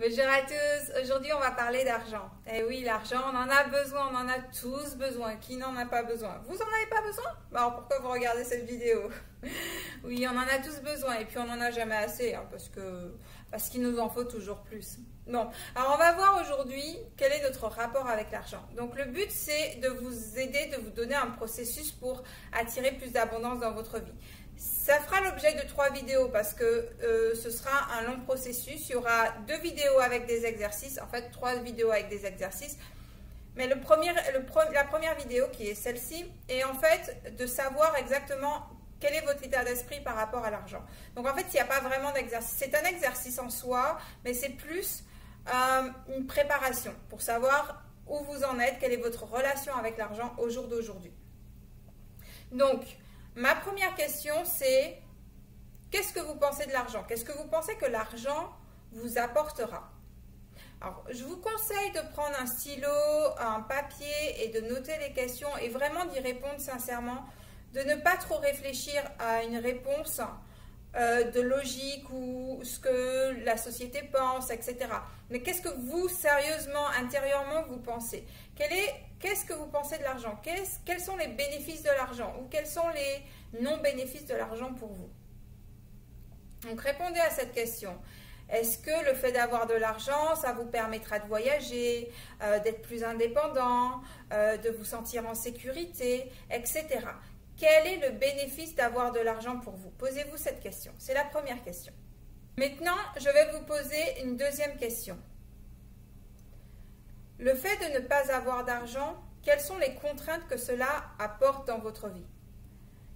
Bonjour à tous, aujourd'hui on va parler d'argent. Eh oui, l'argent, on en a besoin, on en a tous besoin. Qui n'en a pas besoin? Vous en avez pas besoin? Alors pourquoi vous regardez cette vidéo? Oui, on en a tous besoin et puis on n'en a jamais assez hein, parce qu'il nous en faut toujours plus. Bon, alors on va voir aujourd'hui quel est notre rapport avec l'argent. Donc le but c'est de vous aider, de vous donner un processus pour attirer plus d'abondance dans votre vie. Ça fera l'objet de 3 vidéos parce que ce sera un long processus. Il y aura 2 vidéos avec des exercices, en fait 3 vidéos avec des exercices. Mais la première vidéo qui est celle-ci est en fait de savoir exactement quel est votre état d'esprit par rapport à l'argent. Donc en fait, il n'y a pas vraiment d'exercice. C'est un exercice en soi, mais c'est plus une préparation pour savoir où vous en êtes, quelle est votre relation avec l'argent au jour d'aujourd'hui. Donc, ma première question, c'est qu'est-ce que vous pensez de l'argent? Qu'est-ce que vous pensez que l'argent vous apportera? Alors, je vous conseille de prendre un stylo, un papier et de noter les questions et vraiment d'y répondre sincèrement, de ne pas trop réfléchir à une réponse de logique ou ce que la société pense, etc. Mais qu'est-ce que vous, sérieusement, intérieurement, vous pensez? Qu'est-ce que vous pensez de l'argent? Quels sont les bénéfices de l'argent? Ou quels sont les non-bénéfices de l'argent pour vous? Donc, répondez à cette question. Est-ce que le fait d'avoir de l'argent, ça vous permettra de voyager, d'être plus indépendant, de vous sentir en sécurité, etc. Quel est le bénéfice d'avoir de l'argent pour vous? Posez-vous cette question. C'est la première question. Maintenant, je vais vous poser une deuxième question. Le fait de ne pas avoir d'argent, quelles sont les contraintes que cela apporte dans votre vie?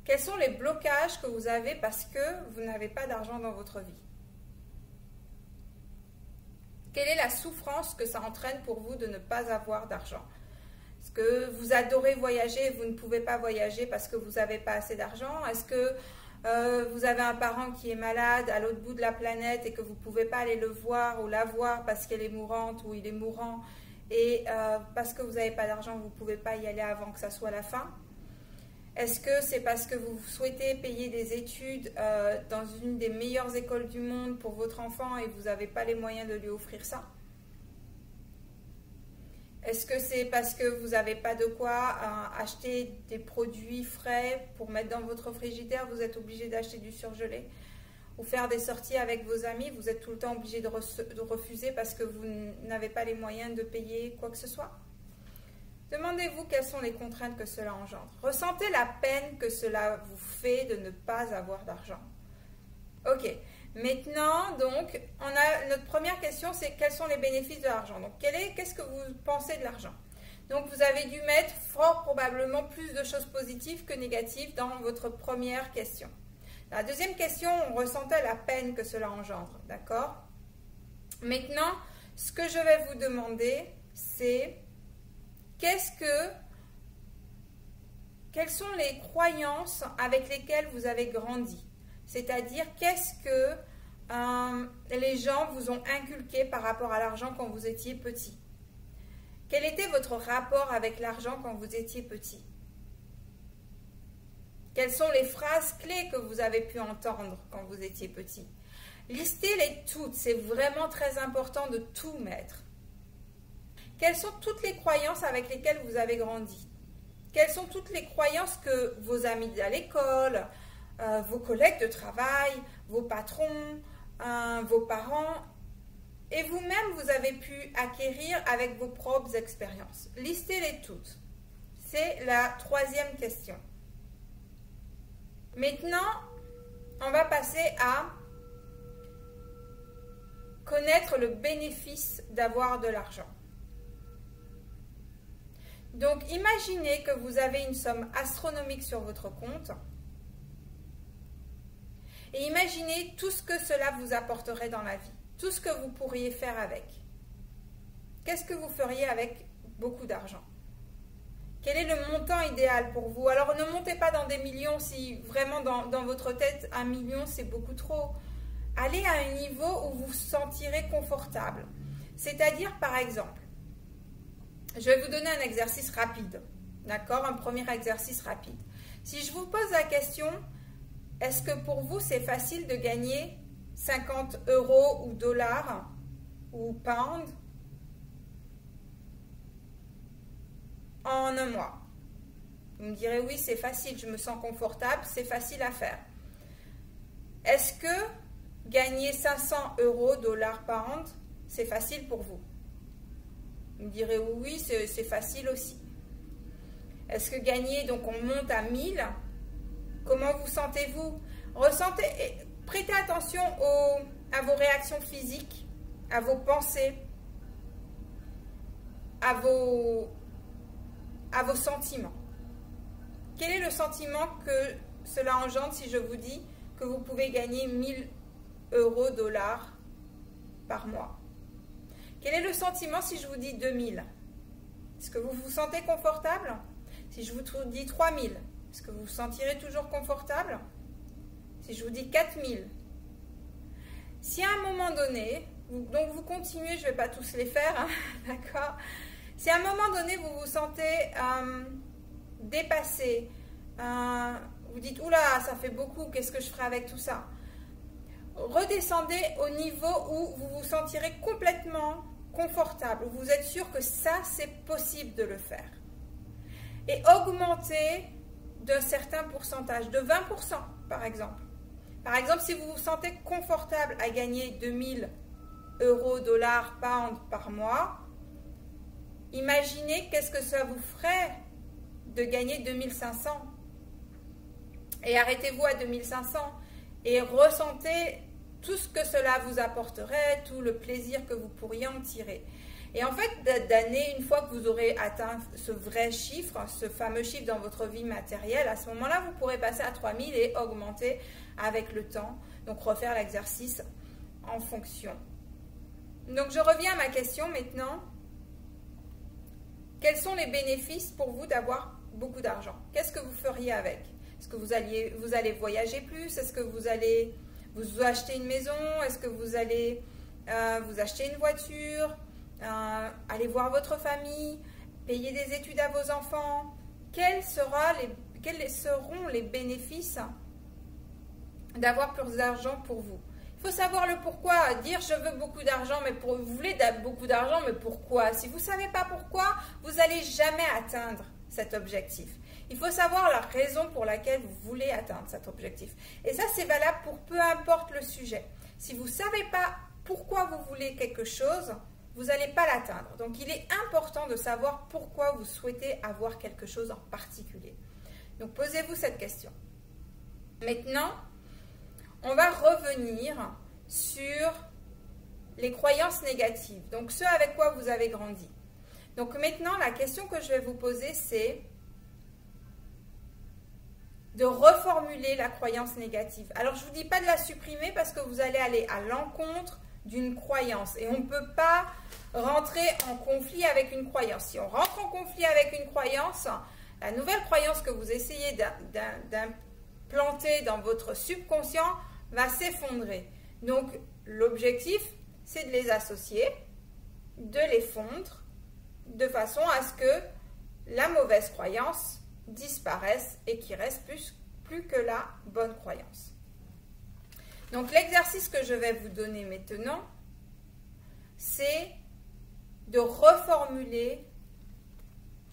Quels sont les blocages que vous avez parce que vous n'avez pas d'argent dans votre vie? Quelle est la souffrance que ça entraîne pour vous de ne pas avoir d'argent? Est-ce que vous adorez voyager et vous ne pouvez pas voyager parce que vous n'avez pas assez d'argent? Est-ce que vous avez un parent qui est malade à l'autre bout de la planète et que vous ne pouvez pas aller le voir ou la voir parce qu'elle est mourante ou il est mourant et parce que vous n'avez pas d'argent, vous ne pouvez pas y aller avant que ça soit la fin? Est-ce que c'est parce que vous souhaitez payer des études dans une des meilleures écoles du monde pour votre enfant et vous n'avez pas les moyens de lui offrir ça? Est-ce que c'est parce que vous n'avez pas de quoi acheter des produits frais pour mettre dans votre frigidaire? Vous êtes obligé d'acheter du surgelé? Ou faire des sorties avec vos amis, vous êtes tout le temps obligé de refuser parce que vous n'avez pas les moyens de payer quoi que ce soit? Demandez-vous quelles sont les contraintes que cela engendre. Ressentez la peine que cela vous fait de ne pas avoir d'argent. Ok. Maintenant, donc, notre première question, c'est quels sont les bénéfices de l'argent? Donc, qu'est-ce que vous pensez de l'argent? Donc, vous avez dû mettre fort probablement plus de choses positives que négatives dans votre première question. Dans la deuxième question, on ressentait la peine que cela engendre, d'accord? Maintenant, ce que je vais vous demander, c'est quelles sont les croyances avec lesquelles vous avez grandi? C'est-à-dire, qu'est-ce que les gens vous ont inculqué par rapport à l'argent quand vous étiez petit? Quel était votre rapport avec l'argent quand vous étiez petit? Quelles sont les phrases clés que vous avez pu entendre quand vous étiez petit? Listez-les toutes, c'est vraiment très important de tout mettre. Quelles sont toutes les croyances avec lesquelles vous avez grandi? Quelles sont toutes les croyances que vos amis à l'école, vos collègues de travail, vos patrons, vos parents et vous-même vous avez pu acquérir avec vos propres expériences? Listez-les toutes. C'est la troisième question. Maintenant, on va passer à connaître le bénéfice d'avoir de l'argent. Donc, imaginez que vous avez une somme astronomique sur votre compte et imaginez tout ce que cela vous apporterait dans la vie, tout ce que vous pourriez faire avec. Qu'est-ce que vous feriez avec beaucoup d'argent? Quel est le montant idéal pour vous? Alors, ne montez pas dans des millions si vraiment dans votre tête, 1 million, c'est beaucoup trop. Allez à un niveau où vous vous sentirez confortable. C'est-à-dire, par exemple, je vais vous donner un exercice rapide, d'accord? Un premier exercice rapide. Si je vous pose la question, est-ce que pour vous c'est facile de gagner 50 € ou dollars ou pounds en un mois. Vous me direz, oui, c'est facile, je me sens confortable, c'est facile à faire. Est-ce que gagner 500 euros, dollars, pounds, c'est facile pour vous? Vous me direz, oui, c'est facile aussi. Est-ce que gagner, donc on monte à 1000, comment vous sentez-vous? Prêtez attention à vos réactions physiques, à vos pensées, à vos sentiments. Quel est le sentiment que cela engendre si je vous dis que vous pouvez gagner 1000 euros, dollars par mois? Quel est le sentiment si je vous dis 2000? Est-ce que vous vous sentez confortable? Si je vous dis 3000, est-ce que vous vous sentirez toujours confortable? Si je vous dis 4000, si à un moment donné, donc vous continuez, je ne vais pas tous les faire, hein, d'accord? Si à un moment donné, vous vous sentez dépassé, vous dites, oula, ça fait beaucoup, qu'est-ce que je ferai avec tout ça? Redescendez au niveau où vous vous sentirez complètement confortable, où vous êtes sûr que ça, c'est possible de le faire. Et augmentez d'un certain pourcentage, de 20% par exemple. Par exemple, si vous vous sentez confortable à gagner 2000 euros, dollars, pounds par mois, imaginez qu'est-ce que ça vous ferait de gagner 2500. Et arrêtez-vous à 2500 et ressentez tout ce que cela vous apporterait, tout le plaisir que vous pourriez en tirer. Et en fait, d'année, une fois que vous aurez atteint ce vrai chiffre, ce fameux chiffre dans votre vie matérielle, à ce moment-là, vous pourrez passer à 3000 et augmenter avec le temps. Donc, refaire l'exercice en fonction. Donc, je reviens à ma question maintenant. Quels sont les bénéfices pour vous d'avoir beaucoup d'argent? Qu'est-ce que vous feriez avec? Est-ce que vous allez voyager plus? Est-ce que vous allez vous acheter une maison? Est-ce que vous allez vous acheter une voiture? Aller voir votre famille, payer des études à vos enfants? Quels seront les bénéfices d'avoir plus d'argent pour vous? Il faut savoir le pourquoi. Dire je veux beaucoup d'argent, mais vous voulez beaucoup d'argent, mais pourquoi? Si vous ne savez pas pourquoi, vous n'allez jamais atteindre cet objectif. Il faut savoir la raison pour laquelle vous voulez atteindre cet objectif. Et ça, c'est valable pour peu importe le sujet. Si vous ne savez pas pourquoi vous voulez quelque chose, vous n'allez pas l'atteindre. Donc, il est important de savoir pourquoi vous souhaitez avoir quelque chose en particulier. Donc, posez-vous cette question. Maintenant, on va revenir sur les croyances négatives. Donc, ce avec quoi vous avez grandi. Donc, maintenant, la question que je vais vous poser, c'est de reformuler la croyance négative. Alors, je ne vous dis pas de la supprimer parce que vous allez aller à l'encontre d'une croyance. Et on ne peut pas rentrer en conflit avec une croyance. Si on rentre en conflit avec une croyance, la nouvelle croyance que vous essayez d'implanter dans votre subconscient va s'effondrer. Donc, l'objectif, c'est de les associer, de les fondre, de façon à ce que la mauvaise croyance disparaisse et qu'il reste plus que la bonne croyance. Donc, l'exercice que je vais vous donner maintenant, c'est de reformuler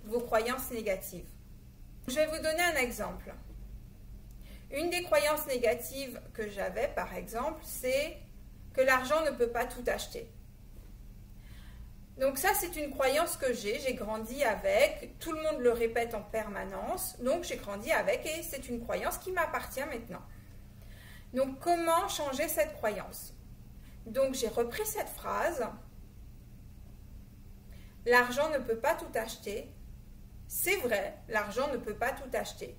vos croyances négatives. Je vais vous donner un exemple. Une des croyances négatives que j'avais, par exemple, c'est que l'argent ne peut pas tout acheter. Donc ça, c'est une croyance que j'ai grandi avec, tout le monde le répète en permanence, donc j'ai grandi avec et c'est une croyance qui m'appartient maintenant. Donc, comment changer cette croyance? Donc, j'ai repris cette phrase. L'argent ne peut pas tout acheter. C'est vrai, l'argent ne peut pas tout acheter.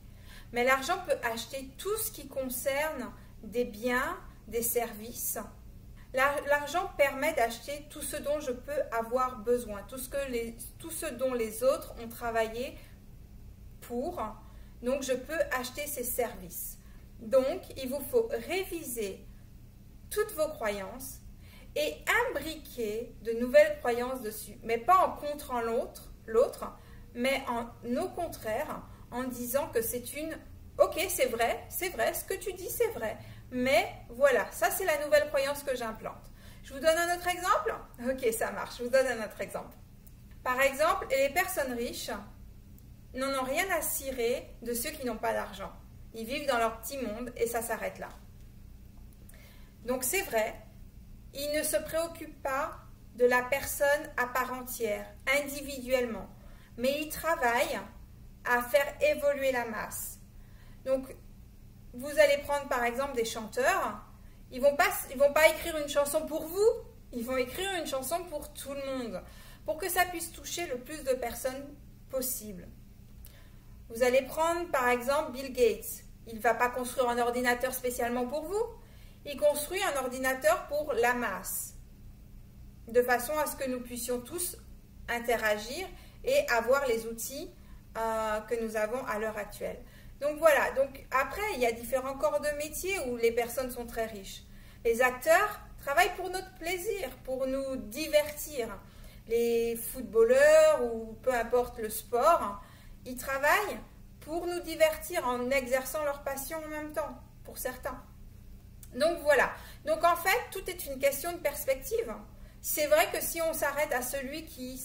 Mais l'argent peut acheter tout ce qui concerne des biens, des services. L'argent permet d'acheter tout ce dont je peux avoir besoin, tout ce dont les autres ont travaillé pour. Donc, je peux acheter ces services. Donc, il vous faut réviser toutes vos croyances et imbriquer de nouvelles croyances dessus. Mais pas en contrant l'autre, mais au contraire, en disant que c'est une... Ok, c'est vrai, ce que tu dis, c'est vrai. Mais voilà, ça c'est la nouvelle croyance que j'implante. Je vous donne un autre exemple? Ok, ça marche, je vous donne un autre exemple. Par exemple, les personnes riches n'en ont rien à cirer de ceux qui n'ont pas d'argent. Ils vivent dans leur petit monde et ça s'arrête là. Donc c'est vrai, ils ne se préoccupent pas de la personne à part entière, individuellement, mais ils travaillent à faire évoluer la masse. Donc, vous allez prendre par exemple des chanteurs, ils vont pas écrire une chanson pour vous, ils vont écrire une chanson pour tout le monde, pour que ça puisse toucher le plus de personnes possible. Vous allez prendre par exemple Bill Gates, il ne va pas construire un ordinateur spécialement pour vous, il construit un ordinateur pour la masse, de façon à ce que nous puissions tous interagir et avoir les outils que nous avons à l'heure actuelle. Donc voilà, donc après il y a différents corps de métier où les personnes sont très riches. Les acteurs travaillent pour notre plaisir, pour nous divertir. Les footballeurs ou peu importe le sport, ils travaillent pour nous divertir en exerçant leur passion en même temps, pour certains. Donc voilà, donc en fait tout est une question de perspective. C'est vrai que si on s'arrête à celui qui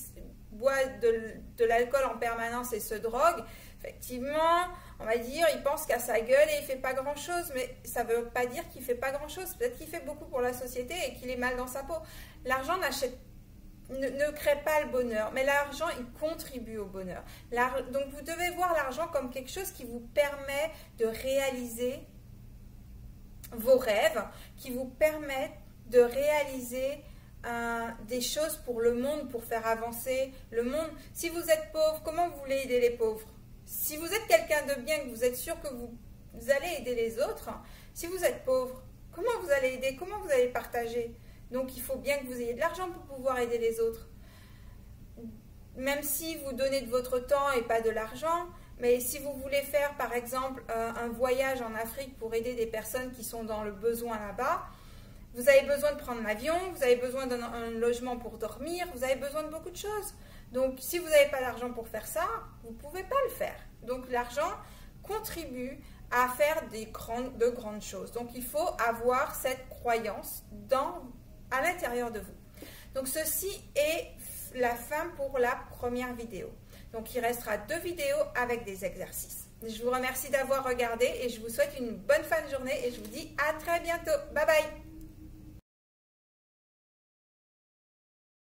boit de l'alcool en permanence et se drogue, effectivement, on va dire, il pense qu'à sa gueule et il ne fait pas grand-chose, mais ça ne veut pas dire qu'il ne fait pas grand-chose. Peut-être qu'il fait beaucoup pour la société et qu'il est mal dans sa peau. L'argent ne crée pas le bonheur, mais l'argent, il contribue au bonheur. Donc vous devez voir l'argent comme quelque chose qui vous permet de réaliser vos rêves, qui vous permet de réaliser des choses pour le monde, pour faire avancer le monde. Si vous êtes pauvre, comment vous voulez aider les pauvres? Si vous êtes quelqu'un de bien, que vous êtes sûr que vous allez aider les autres, si vous êtes pauvre, comment vous allez aider? Comment vous allez partager? Donc il faut bien que vous ayez de l'argent pour pouvoir aider les autres. Même si vous donnez de votre temps et pas de l'argent, mais si vous voulez faire par exemple un voyage en Afrique pour aider des personnes qui sont dans le besoin là-bas, vous avez besoin de prendre l'avion, vous avez besoin d'un logement pour dormir, vous avez besoin de beaucoup de choses. Donc, si vous n'avez pas l'argent pour faire ça, vous ne pouvez pas le faire. Donc, l'argent contribue à faire de grandes choses. Donc, il faut avoir cette croyance à l'intérieur de vous. Donc, ceci est la fin pour la première vidéo. Donc, il restera 2 vidéos avec des exercices. Je vous remercie d'avoir regardé et je vous souhaite une bonne fin de journée et je vous dis à très bientôt. Bye bye!